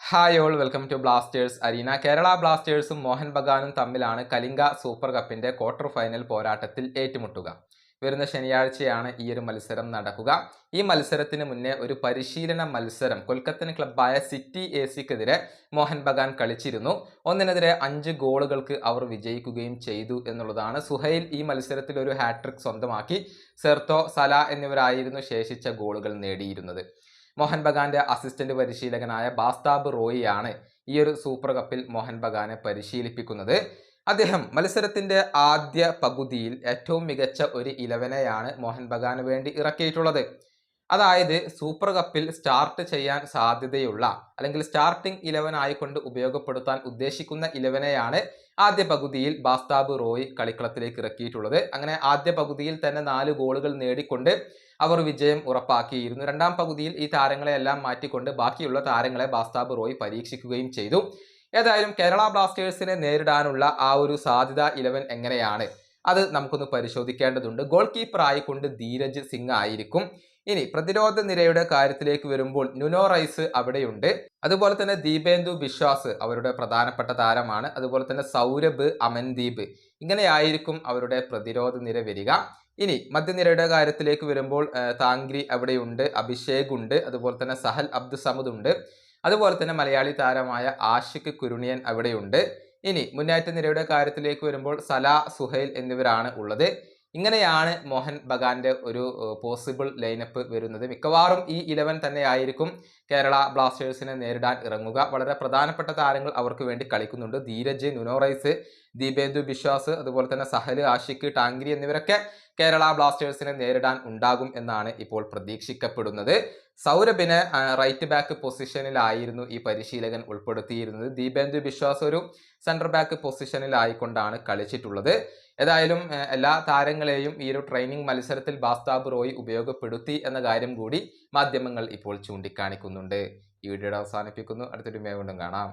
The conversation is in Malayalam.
Hi all welcome to Blasters arena. Kerala ബ്ലാസ്റ്റേഴ്സും മോഹൻ ബഗാനും തമ്മിലാണ് കലിംഗ സൂപ്പർ കപ്പിന്റെ ക്വാർട്ടർ ഫൈനൽ പോരാട്ടത്തിൽ ഏറ്റുമുട്ടുക. വരുന്ന ശനിയാഴ്ചയാണ് ഈ ഒരു മത്സരം നടക്കുക. ഈ മത്സരത്തിന് മുന്നേ ഒരു പരിശീലന മത്സരം കൊൽക്കത്തൻ ക്ലബ്ബായ സിറ്റി എസിക്കെതിരെ മോഹൻ ബഗാൻ കളിച്ചിരുന്നു. 1-5 ഗോളുകൾക്ക് അവർ വിജയിക്കുകയും ചെയ്തു എന്നുള്ളതാണ്. സുഹൈൽ ഈ മത്സരത്തിൽ ഒരു ഹാട്രിക് സ്വന്തമാക്കി. സെർത്തോ, സല എന്നിവരായിരുന്നു ശേഷിച്ച ഗോളുകൾ നേടിയിരുന്നത്. മോഹൻ ബഗാന്റെ അസിസ്റ്റന്റ് പരിശീലകനായ ബാസ്താബ് റോയിയാണ് ഈ ഒരു സൂപ്പർ കപ്പിൽ മോഹൻ ബഗാനെ പരിശീലിപ്പിക്കുന്നത്. അദ്ദേഹം മത്സരത്തിന്റെ ആദ്യ പകുതിയിൽ ഏറ്റവും മികച്ച ഒരു 11നെയാണ് മോഹൻ ബഗാന് വേണ്ടി ഇറക്കിയിട്ടുള്ളത്. അതായത് സൂപ്പർ കപ്പിൽ സ്റ്റാർട്ട് ചെയ്യാൻ സാധ്യതയുള്ള അല്ലെങ്കിൽ സ്റ്റാർട്ടിംഗ് 11 ആയിക്കൊണ്ട് ഉപയോഗപ്പെടുത്താൻ ഉദ്ദേശിക്കുന്ന 11നെയാണ് ആദ്യ പകുതിയിൽ ബാസ്താബ് റോയ് കളിക്കളത്തിലേക്ക് ഇറക്കിയിട്ടുള്ളത്. അങ്ങനെ ആദ്യ പകുതിയിൽ തന്നെ 4 ഗോളുകൾ നേടിക്കൊണ്ട് അവർ വിജയം ഉറപ്പാക്കിയിരുന്നു. രണ്ടാം പകുതിയിൽ ഈ താരങ്ങളെയെല്ലാം മാറ്റിക്കൊണ്ട് ബാക്കിയുള്ള താരങ്ങളെ ബാസ്താബ് റോയ് പരീക്ഷിക്കുകയും ചെയ്തു. ഏതായാലും കേരള ബ്ലാസ്റ്റേഴ്സിനെ നേരിടാനുള്ള ആ ഒരു സാധ്യത 11 എങ്ങനെയാണ് അത് നമുക്കൊന്ന് പരിശോധിക്കേണ്ടതുണ്ട്. ഗോൾ കീപ്പർ ആയിക്കൊണ്ട് ധീരജ് സിംഗ് ആയിരിക്കും. ഇനി പ്രതിരോധ നിരയുടെ കാര്യത്തിലേക്ക് വരുമ്പോൾ നുനോ റൈസ് അവിടെയുണ്ട്. അതുപോലെ തന്നെ ദീപേന്ദു ബിശ്വാസ് അവരുടെ പ്രധാനപ്പെട്ട താരമാണ്. അതുപോലെ തന്നെ സൗരഭ്, അമൻദീപ്, ഇങ്ങനെയായിരിക്കും അവരുടെ പ്രതിരോധ നിര വരിക. ഇനി മധ്യനിരയുടെ കാര്യത്തിലേക്ക് വരുമ്പോൾ താങ്ക്രി അവിടെയുണ്ട്, അഭിഷേക് ഉണ്ട്, അതുപോലെ തന്നെ സഹൽ അബ്ദുസമദ് ഉണ്ട്, അതുപോലെ തന്നെ മലയാളി താരമായ ആഷിഖ് കുരുണിയൻ അവിടെയുണ്ട്. ഇനി മുന്നേറ്റ നിരയുടെ കാര്യത്തിലേക്ക് വരുമ്പോൾ സല, സുഹൈൽ എന്നിവരാണ് ഉള്ളത്. ഇങ്ങനെയാണ് മോഹൻ ബഗാന്റെ ഒരു പോസിബിൾ ലൈനപ്പ് വരുന്നത്. മിക്കവാറും ഈ 11 തന്നെ ആയിരിക്കും കേരള ബ്ലാസ്റ്റേഴ്സിനെ നേരിടാൻ ഇറങ്ങുക. വളരെ പ്രധാനപ്പെട്ട താരങ്ങൾ അവർക്ക് വേണ്ടി കളിക്കുന്നുണ്ട്. ധീരജ്, നുനോ റൈസ്, ദീപേന്ദു ബിശ്വാസ്, അതുപോലെ തന്നെ സഹൽ, ആഷിഖ്, ടാങ്കിരി എന്നിവരൊക്കെ കേരള ബ്ലാസ്റ്റേഴ്സിനെ നേരിടാൻ ഉണ്ടാകും എന്നാണ് ഇപ്പോൾ പ്രതീക്ഷിക്കപ്പെടുന്നത്. സൗരഭിനെ റൈറ്റ് ബാക്ക് പൊസിഷനിലായിരുന്നു ഈ പരിശീലകൻ ഉൾപ്പെടുത്തിയിരുന്നത്. ദീപേന്ദു ബിശ്വാസ് ഒരു സെൻട്രൽ ബാക്ക് പൊസിഷനിലായിക്കൊണ്ടാണ് കളിച്ചിട്ടുള്ളത്. ഏതായാലും എല്ലാ താരങ്ങളെയും ഈ ഒരു ട്രെയിനിങ് മത്സരത്തിൽ ബാസ്താബ് റോയ് ഉപയോഗപ്പെടുത്തി എന്ന കാര്യം കൂടി മാധ്യമങ്ങൾ ഇപ്പോൾ ചൂണ്ടിക്കാണിക്കുന്നുണ്ട്. ഈ വീഡിയോയുടെ അവസാനിപ്പിക്കുന്നു. അടുത്തൊരു വീഡിയോ കൊണ്ടും കാണാം.